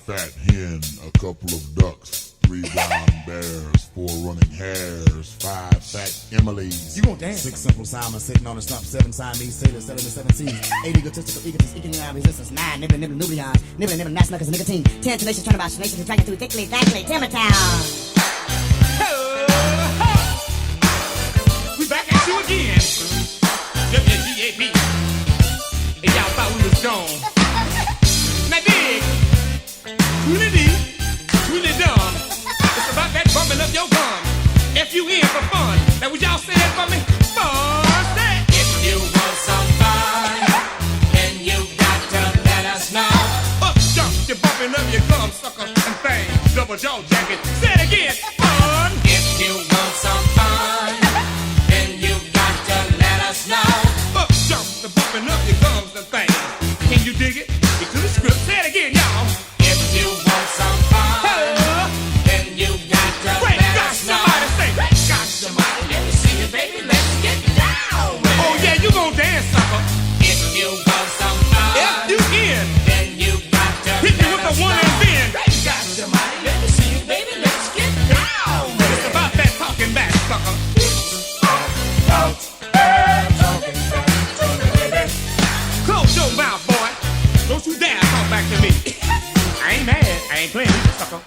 fat hen, a couple of ducks, 3 brown bears, 4 running hares, 5 fat Emilys. You gon' dance? 6 simple Simons sitting on a stump, 7 Siamese sailors, 7 to 7 seas, 8 egotistical egotists, eking out resistance, 9 nibbling nucleons, nibbling gnats, knuckles, and nicotine, 10 tenacious turnabouts, nations, and dragging through thickly, Timber Town. We back at you again. WGAP. And y'all thought we was gone. Now dig. Truly deep, truly dumb. It's about that bumping up your gum. F-U-N for fun. Now would y'all say that for me? Fun. Say it. If you want some fun, then you got to let us know. Up jump, you're bumping up your gum, sucker, and thing. Double jaw jacket. Say it again. Fun. If you want some fun, then you got to let us know. Up jump, you're bumping up your gums and things. Can you dig it? Get to the script. Say it again, y'all. If you want some fun, then you got to let us know. Somebody say, Got somebody, let me see you, baby. Let's get down with it. oh yeah, you gon' dance, sucker. If you want some fun, F-U-N. then you got to Hit me let with the us one know. and then. Got somebody, let me see you, baby. Let's get down with It's it. about that talking back, sucker. Close your mouth, boy. Don't you dare talk back to me. I ain't mad. I ain't playing with you, sucker.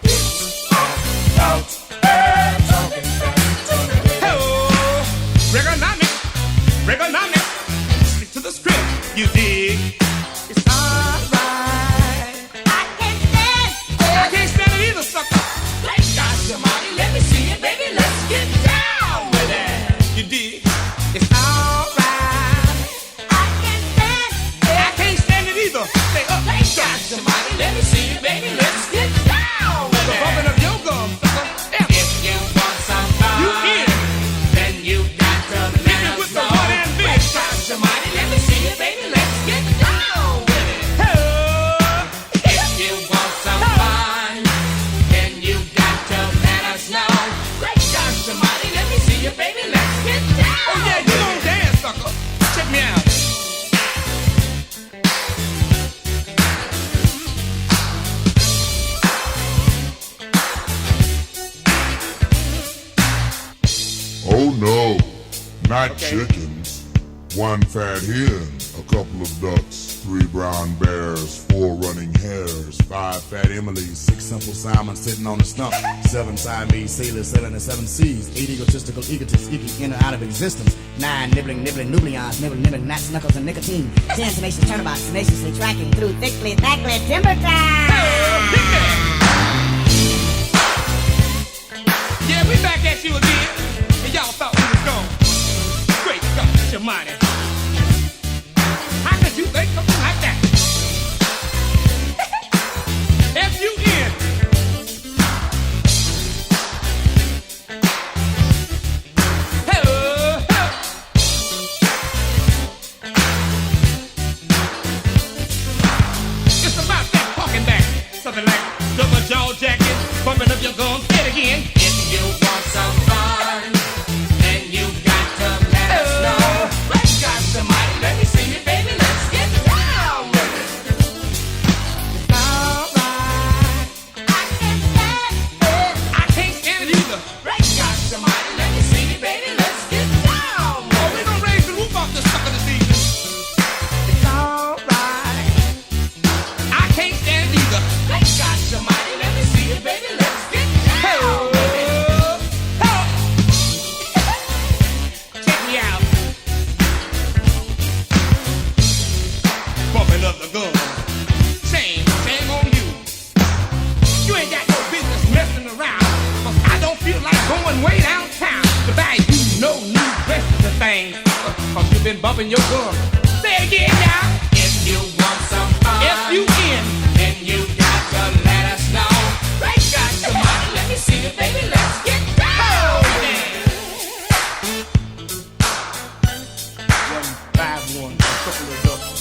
Hello. Regonomic. Stick to the script. You dig? It's alright. I can't stand it either, sucker. Got somebody, let me see it, baby. Let's get down with it. You dig? It's alright. I can't stand it either. Say up. Got somebody, let me see it, baby. Let's get down with So bumping it. up your gum, sucker. F. If you want some fun, You in. then you got to Hit me let with us the know. one and big. Got somebody, let me see it, baby. Let's get down with it. Hello. If you want some fun, then you got to let us know. Got somebody, let me see you, baby. Let's get down. Oh yeah, you gon' dance, sucker. Check me out. Oh no, not Okay. chickens. 1 fat hen, a couple of ducks, 3 brown bears, 4 running hares, 5 fat Emilys, 6 simple Simons sitting on a stump, 7 Siamese sailors, 7 to 7 seas, 8 egotistical egotists, eking in and out of existence, 9 nibbling nucleons, nibbling gnats, knuckles, and nicotine, 10 tenacious turnabouts, tenaciously tracking through thickly, Timber Town. Yeah, we back at you again. And y'all thought we was gone. Great God, your money. How could you think something like that? F-U-N. Hello. It's about that talking back. Something like double jaw jacket, bumping up your gums. Say it again. If you want some fun, then you got to let us know. Got somebody, let me see you, baby. Let's get down with it. Alright. I can't stand it either. Got somebody, let me see you, baby. Let's get down with Oh, we gonna raise the roof off this sucker this evening. It's alright. I can't stand it either. Got somebody, let me see you, baby. Let's get down with it. Check me out. Bumping up the gun. Shame on you. You ain't got no business messing around. 'Cause I don't feel like going way downtown to buy you no new dresses and things. 'Cause you've been bumping your gun. Say it again now. If you want some fun, F-U-N. then you got to let us know. Got somebody, let me see you, baby. Let's get down with it. 151, a couple of ducks.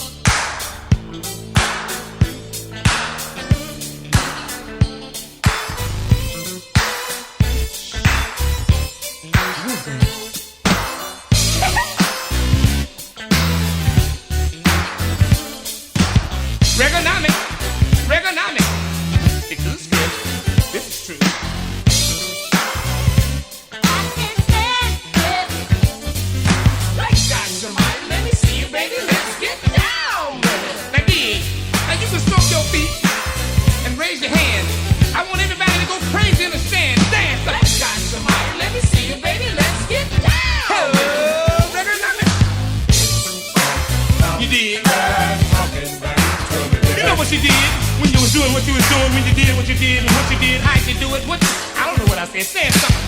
doing what you was doing when you did what you did and what you did, how you do it, what you, I don't know what I said, saying something.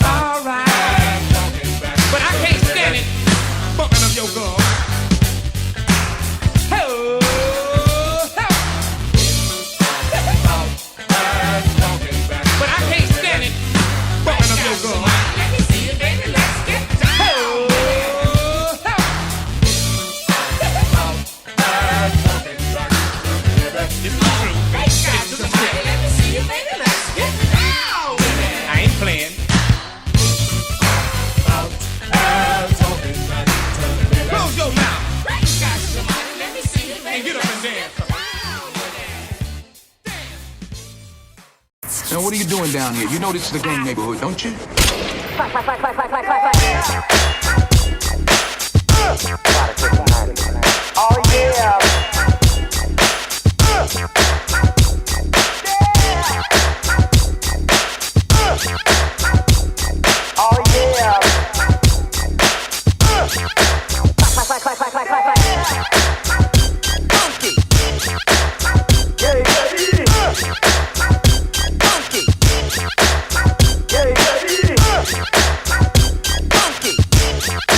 Alright. But I can't stand it, bumping up your gum. Oh, but I can't stand it, bumping up your gum. Let me see it, baby, let's get down. This is true. This is true. Let me see it, baby, let's get down. I ain't playing. Close your mouth Let me see it, and baby. get up and dance. Now, what are you doing down here? You know this is the gang neighborhood, don't you? Oh yeah. Oh yeah. Funky. Yeah, yeah, yeah. Funky. Yeah, yeah, yeah. Funky.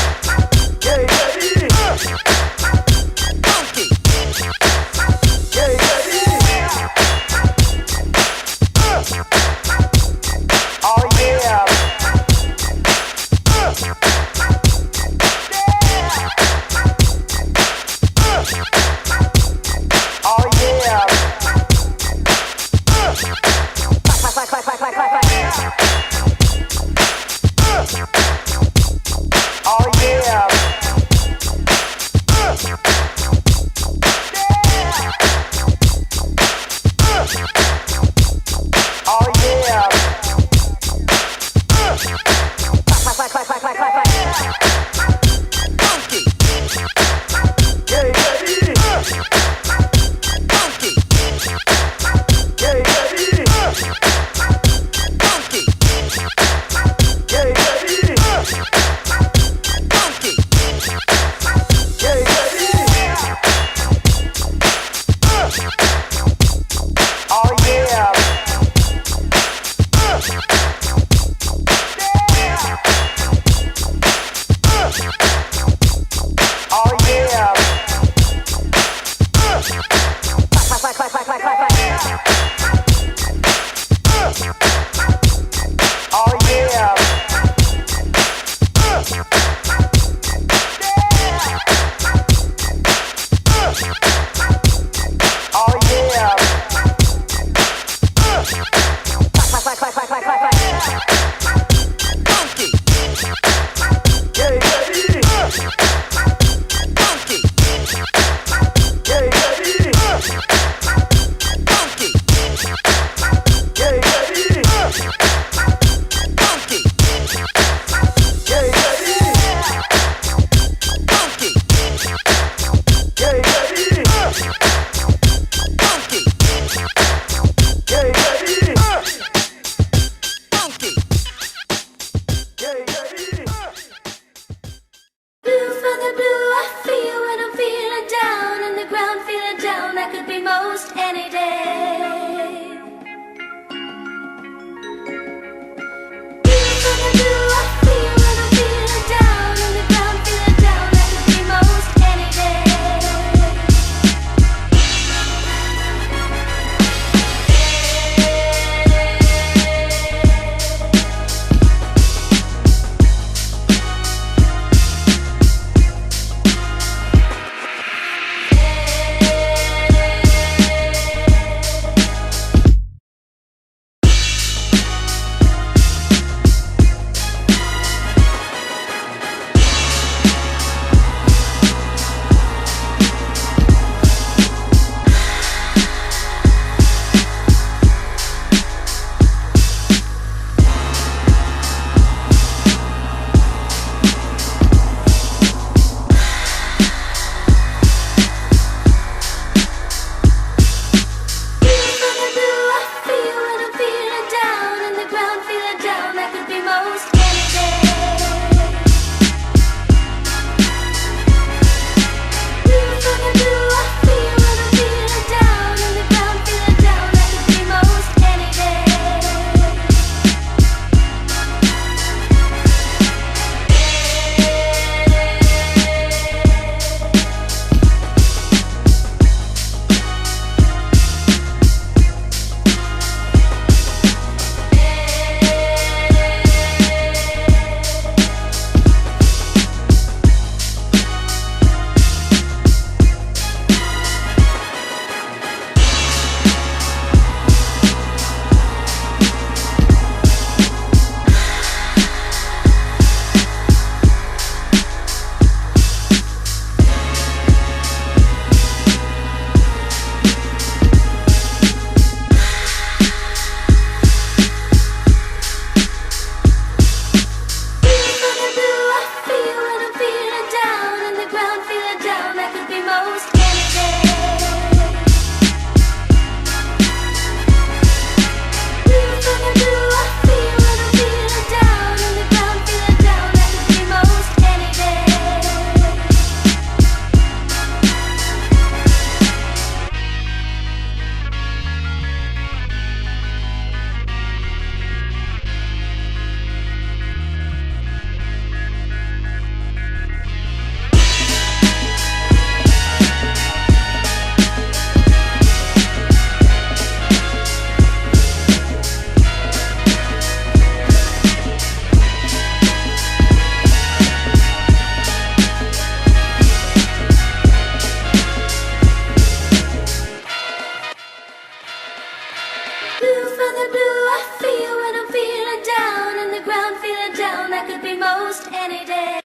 could be most any day.